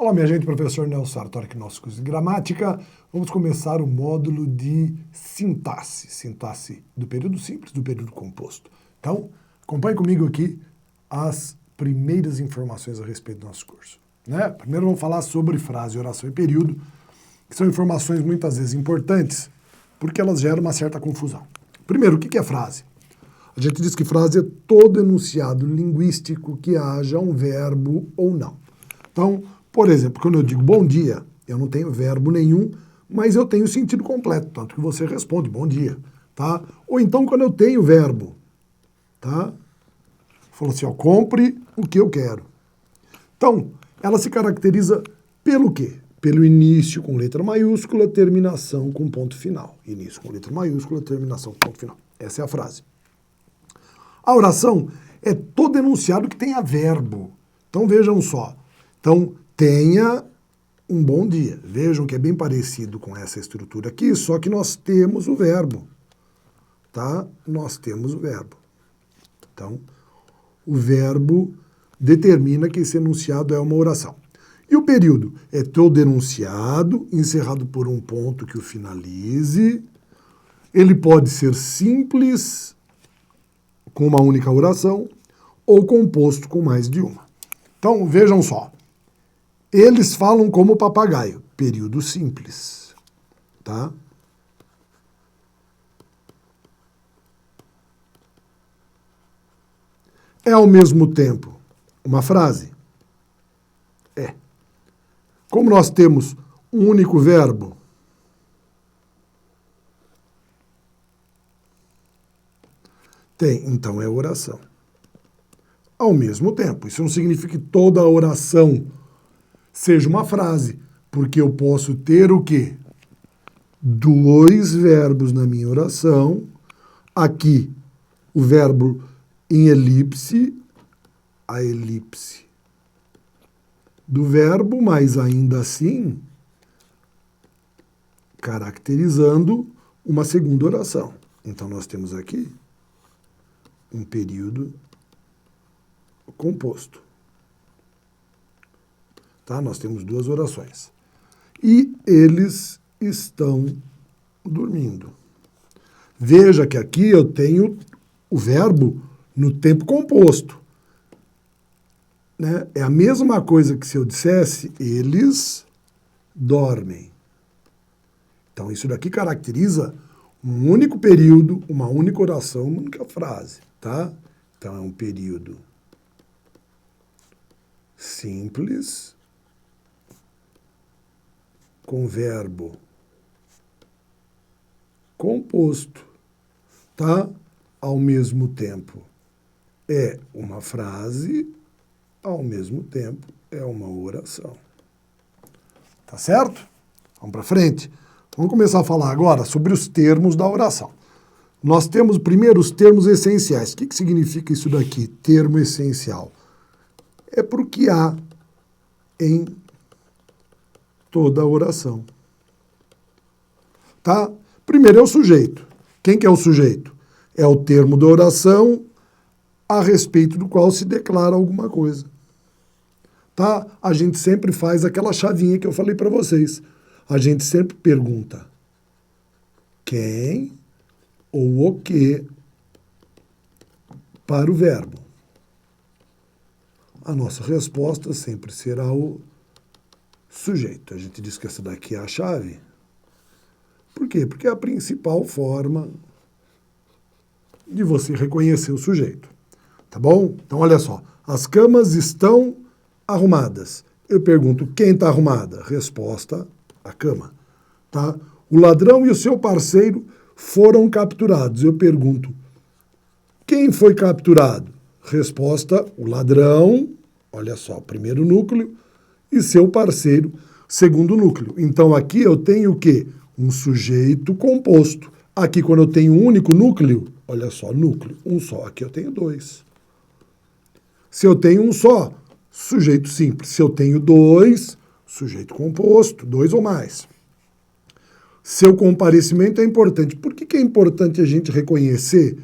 Olá, minha gente, professor Nelson Sartori aqui no nosso curso de gramática. Vamos começar o módulo de sintaxe. Sintaxe do período simples, do período composto. Então, acompanhe comigo aqui as primeiras informações a respeito do nosso curso. Primeiro vamos falar sobre frase, oração e período, que são informações muitas vezes importantes, porque elas geram uma certa confusão. Primeiro, o que é frase? A gente diz que frase é todo enunciado linguístico que haja um verbo ou não. Então, por exemplo, quando eu digo bom dia, eu não tenho verbo nenhum, mas eu tenho sentido completo, tanto que você responde bom dia, tá? Ou então quando eu tenho verbo, tá? Falou assim, ó, compre o que eu quero. Então, ela se caracteriza pelo quê? Pelo início com letra maiúscula, terminação com ponto final. Início com letra maiúscula, terminação com ponto final. Essa é a frase. A oração é todo enunciado que tenha verbo. Então, vejam só. Então, tenha um bom dia. Vejam que é bem parecido com essa estrutura aqui, só que nós temos o verbo, tá? Nós temos o verbo. Então, o verbo determina que esse enunciado é uma oração. E o período é todo enunciado, encerrado por um ponto que o finalize. Ele pode ser simples, com uma única oração, ou composto com mais de uma. Então, vejam só. Eles falam como papagaio, período simples, tá? É ao mesmo tempo uma frase? É. Como nós temos um único verbo, tem, então é oração. Ao mesmo tempo, isso não significa que toda oração seja uma frase, porque eu posso ter o quê? Dois verbos na minha oração. Aqui, o verbo em elipse, a elipse do verbo, mas ainda assim caracterizando uma segunda oração. Então, nós temos aqui um período composto. Tá? Nós temos duas orações. E eles estão dormindo. Veja que aqui eu tenho o verbo no tempo composto. Né? É a mesma coisa que se eu dissesse, eles dormem. Então, isso daqui caracteriza um único período, uma única oração, uma única frase. Tá? Então, é um período simples, com verbo composto, tá? Ao mesmo tempo é uma frase, ao mesmo tempo é uma oração. Tá certo? Vamos para frente? Vamos começar a falar agora sobre os termos da oração. Nós temos primeiro os termos essenciais. O que significa isso daqui? Termo essencial. É para o que há em toda a oração. Tá? Primeiro é o sujeito. Quem que é o sujeito? É o termo da oração a respeito do qual se declara alguma coisa. Tá? A gente sempre faz aquela chavinha que eu falei para vocês. A gente sempre pergunta quem ou o que para o verbo. A nossa resposta sempre será o sujeito. A gente diz que essa daqui é a chave. Por quê? Porque é a principal forma de você reconhecer o sujeito. Tá bom? Então, olha só. As camas estão arrumadas. Eu pergunto, quem está arrumada? Resposta, a cama. Tá? O ladrão e o seu parceiro foram capturados. Eu pergunto, quem foi capturado? Resposta, o ladrão, olha só, primeiro núcleo, e seu parceiro, segundo núcleo. Então, aqui eu tenho o quê? Um sujeito composto. Aqui, quando eu tenho um único núcleo, olha só, núcleo, um só. Aqui eu tenho dois. Se eu tenho um só, sujeito simples. Se eu tenho dois, sujeito composto, dois ou mais. Seu comparecimento é importante. Por que é importante a gente reconhecer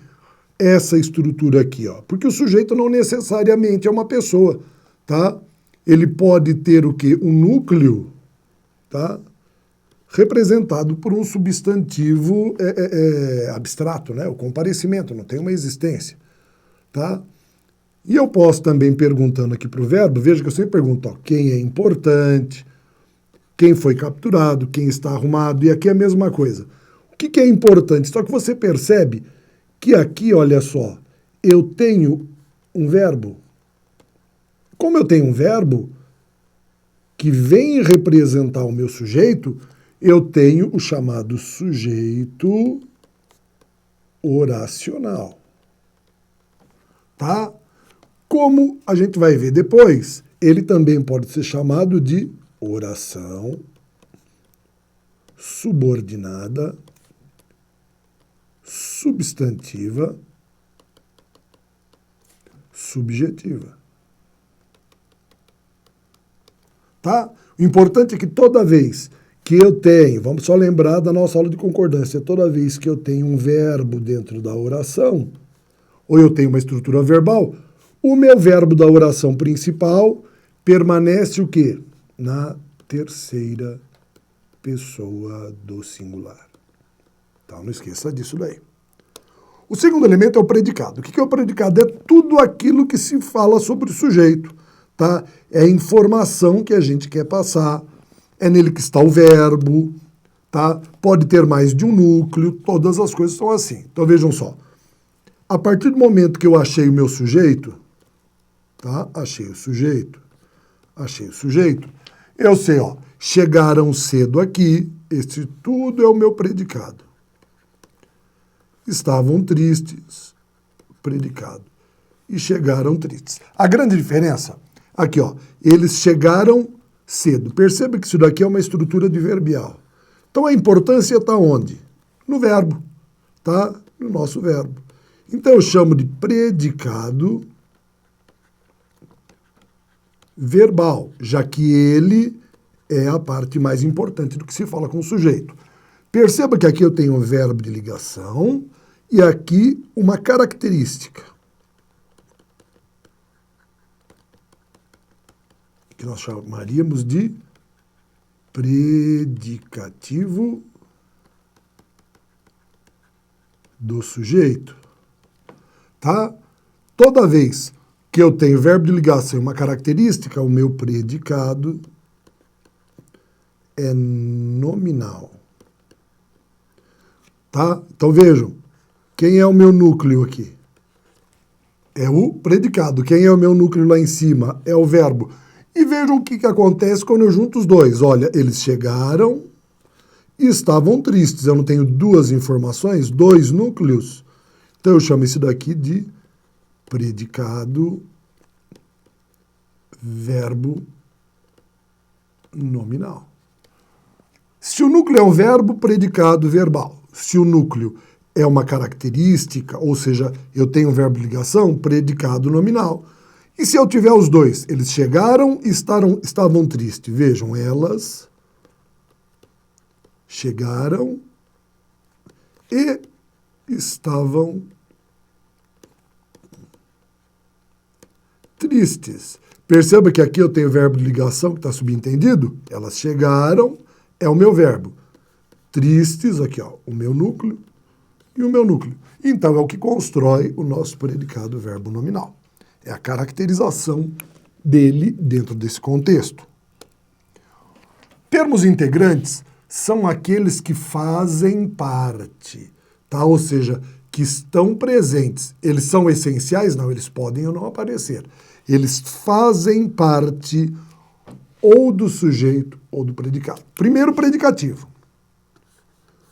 essa estrutura aqui? Ó? Porque o sujeito não necessariamente é uma pessoa, tá? ele pode ter o quê? Um núcleo, tá? Representado por um substantivo abstrato, né? O comparecimento, não tem uma existência, tá? E eu posso também, perguntando aqui para o verbo, veja que eu sempre pergunto, ó, quem é importante, quem foi capturado, quem está arrumado, e aqui é a mesma coisa. O que é importante? Só que você percebe que aqui, olha só, eu tenho um verbo. Como eu tenho um verbo que vem representar o meu sujeito, eu tenho o chamado sujeito oracional. Tá? Como a gente vai ver depois, ele também pode ser chamado de oração subordinada, substantiva, subjetiva. Tá? O importante é que toda vez que eu tenho, vamos só lembrar da nossa aula de concordância, toda vez que eu tenho um verbo dentro da oração, ou eu tenho uma estrutura verbal, o meu verbo da oração principal permanece o quê? Na terceira pessoa do singular. Então não esqueça disso daí. O segundo elemento é o predicado. O que é o predicado? É tudo aquilo que se fala sobre o sujeito. Tá? É a informação que a gente quer passar, é nele que está o verbo, tá? Pode ter mais de um núcleo, todas as coisas são assim. Então vejam só, a partir do momento que eu achei o meu sujeito, tá? Achei o sujeito, eu sei, ó, chegaram cedo aqui, esse tudo é o meu predicado. Estavam tristes, predicado, e chegaram tristes. A grande diferença... Aqui, ó, eles chegaram cedo. Perceba que isso daqui é uma estrutura adverbial. Então a importância está onde? No verbo, tá? No nosso verbo. Então eu chamo de predicado verbal, já que ele é a parte mais importante do que se fala com o sujeito. Perceba que aqui eu tenho um verbo de ligação e aqui uma característica, que nós chamaríamos de predicativo do sujeito, tá? Toda vez que eu tenho verbo de ligação e uma característica, o meu predicado é nominal, tá? Então vejam, quem é o meu núcleo aqui? É o predicado. Quem é o meu núcleo lá em cima? É o verbo. E vejam o que acontece quando eu junto os dois. Olha, eles chegaram e estavam tristes. Eu não tenho duas informações, dois núcleos. Então eu chamo isso daqui de predicado verbo nominal. Se o núcleo é um verbo, predicado verbal. Se o núcleo é uma característica, ou seja, eu tenho um verbo de ligação, predicado nominal. E se eu tiver os dois? Eles chegaram e estavam tristes. Vejam, elas chegaram e estavam tristes. Perceba que aqui eu tenho o verbo de ligação que está subentendido. Elas chegaram, é o meu verbo. Tristes, aqui ó, o meu núcleo e o meu núcleo. Então é o que constrói o nosso predicado verbo nominal. É a caracterização dele dentro desse contexto. Termos integrantes são aqueles que fazem parte, tá? Ou seja, que estão presentes. Eles são essenciais? Não, eles podem ou não aparecer. Eles fazem parte ou do sujeito ou do predicado. Primeiro, predicativo.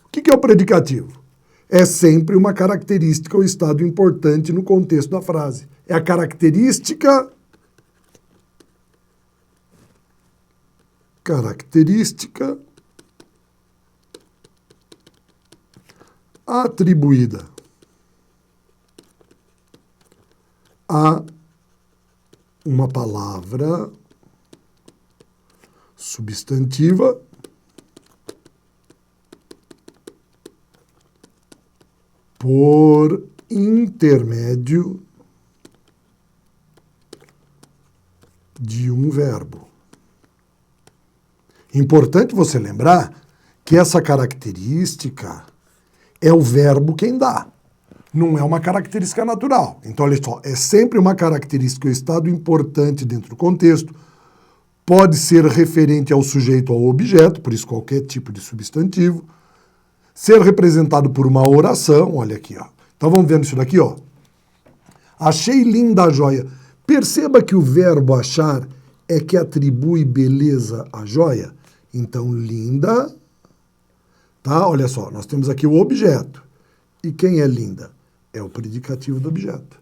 O que é o predicativo? É sempre uma característica ou estado importante no contexto da frase. É a característica atribuída a uma palavra substantiva por intermédio de um um verbo. Importante você lembrar que essa característica é o verbo quem dá. Não é uma característica natural. Então, olha só, é sempre uma característica, o estado importante dentro do contexto, pode ser referente ao sujeito ou ao objeto, por isso qualquer tipo de substantivo, ser representado por uma oração, olha aqui, ó. Então vamos vendo isso daqui, ó. Achei linda a joia. Perceba que o verbo achar é que atribui beleza à joia. Então, linda, tá? Olha só, nós temos aqui o objeto. E quem é linda? É o predicativo do objeto.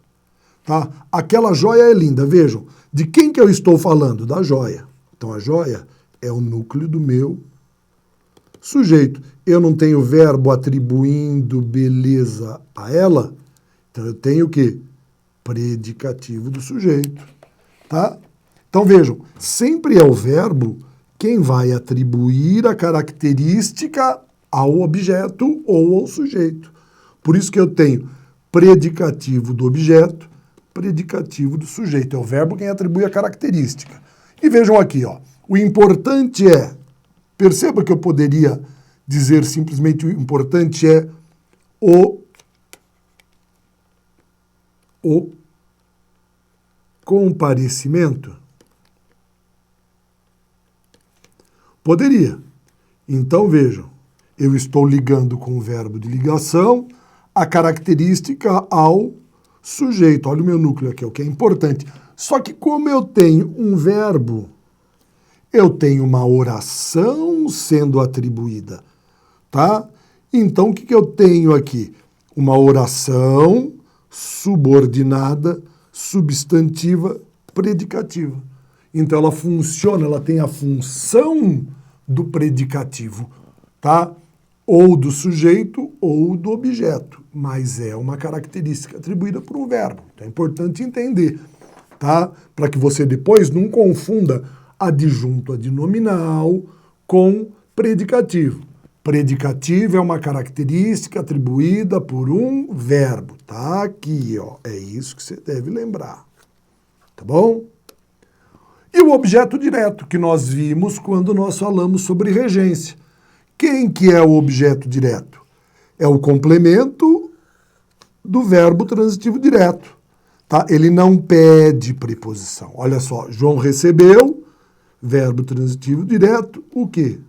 Tá? Aquela joia é linda, vejam. De quem que eu estou falando? Da joia. Então, a joia é o núcleo do meu sujeito. Eu não tenho verbo atribuindo beleza a ela, então eu tenho o quê? Predicativo do sujeito. Tá? Então, vejam, sempre é o verbo quem vai atribuir a característica ao objeto ou ao sujeito. Por isso que eu tenho predicativo do objeto, predicativo do sujeito. É o verbo quem atribui a característica. E vejam aqui, ó, o importante é, perceba que eu poderia dizer simplesmente o importante é o comparecimento. Poderia. Então, vejam, eu estou ligando com o verbo de ligação a característica ao sujeito. Olha o meu núcleo aqui, o que é importante. Só que como eu tenho um verbo, eu tenho uma oração sendo atribuída, tá? Então, o que eu tenho aqui? Uma oração subordinada, substantiva, predicativa. Então, ela funciona, ela tem a função do predicativo, tá? Ou do sujeito ou do objeto, mas é uma característica atribuída por um verbo. Então, é importante entender, tá? Para que você depois não confunda adjunto adnominal com predicativo. Predicativo é uma característica atribuída por um verbo. Tá aqui, ó. É isso que você deve lembrar. Tá bom? E o objeto direto, que nós vimos quando nós falamos sobre regência. Quem que é o objeto direto? É o complemento do verbo transitivo direto. Tá? Ele não pede preposição. Olha só, João recebeu, verbo transitivo direto, o quê?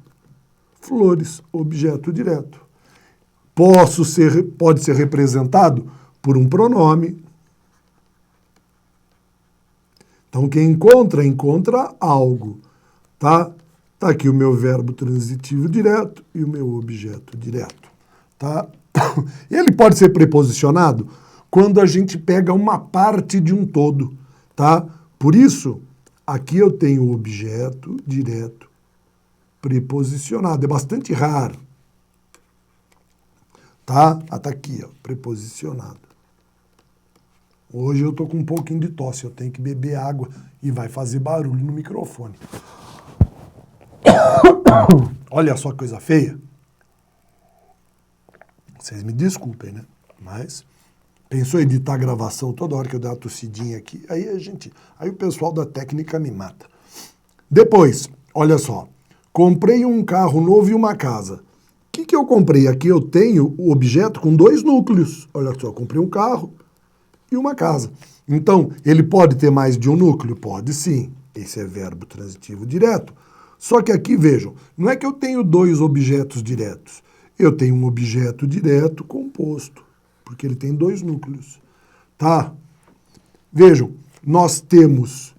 Flores, objeto direto. Pode ser representado por um pronome. Então, quem encontra algo, tá? Tá aqui o meu verbo transitivo direto e o meu objeto direto, tá? Ele pode ser preposicionado quando a gente pega uma parte de um todo, tá? Por isso, aqui eu tenho o objeto direto preposicionado. É bastante raro, tá? Tá aqui, ó, preposicionado. Hoje eu tô com um pouquinho de tosse, eu tenho que beber água e vai fazer barulho no microfone. Olha só que coisa feia. Vocês me desculpem, né? Mas pensou em editar a gravação toda hora que eu der uma tossidinha aqui, aí o pessoal da técnica me mata. Depois, olha só, comprei um carro novo e uma casa. O que eu comprei? Aqui eu tenho o objeto com dois núcleos. Olha só, comprei um carro e uma casa. Então, ele pode ter mais de um núcleo? Pode sim. Esse é verbo transitivo direto. Só que aqui, vejam, não é que eu tenho dois objetos diretos. Eu tenho um objeto direto composto, porque ele tem dois núcleos. Tá? Vejam, nós temos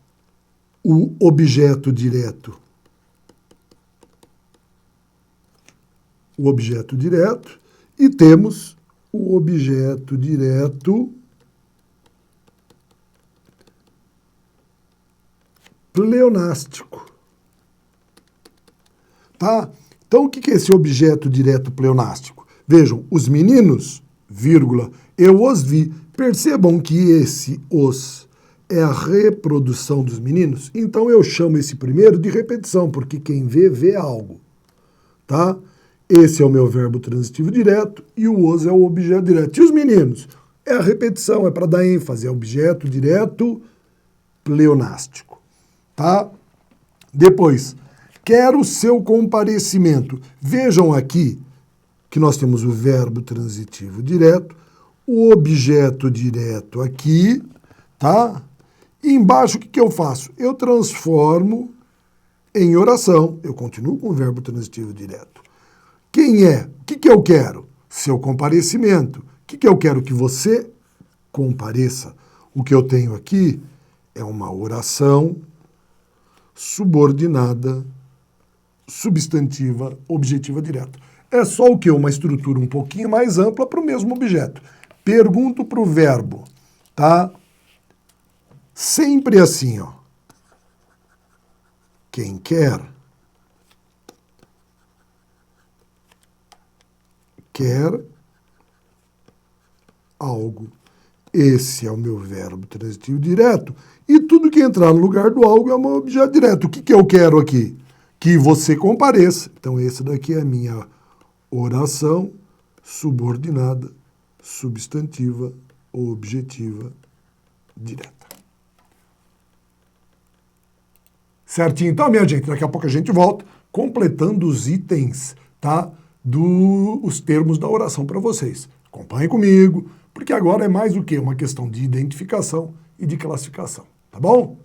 o objeto direto. O objeto direto e temos o objeto direto pleonástico. Tá? Então, o que é esse objeto direto pleonástico? Vejam, os meninos, vírgula, eu os vi. Percebam que esse os é a reprodução dos meninos. Então, eu chamo esse primeiro de repetição, porque quem vê, vê algo. Tá? Esse é o meu verbo transitivo direto e o os é o objeto direto. E os meninos? É a repetição, é para dar ênfase, é objeto direto pleonástico. Tá? Depois, quero seu comparecimento. Vejam aqui que nós temos o verbo transitivo direto, o objeto direto aqui, tá? E embaixo o que eu faço? Eu transformo em oração. Eu continuo com o verbo transitivo direto. Quem é? O que eu quero? Seu comparecimento. O que eu quero? Que você compareça. O que eu tenho aqui é uma oração subordinada, substantiva, objetiva direta. É só o quê? Uma estrutura um pouquinho mais ampla para o mesmo objeto. Pergunto para o verbo, tá? Sempre assim, ó. Quem quer algo. Esse é o meu verbo transitivo direto. E tudo que entrar no lugar do algo é um objeto direto. O que eu quero aqui? Que você compareça. Então, esse daqui é a minha oração subordinada, substantiva, objetiva, direta. Certinho? Então, minha gente, daqui a pouco a gente volta completando os itens, tá? Os termos da oração para vocês. Acompanhe comigo, porque agora é mais do que uma questão de identificação e de classificação, tá bom?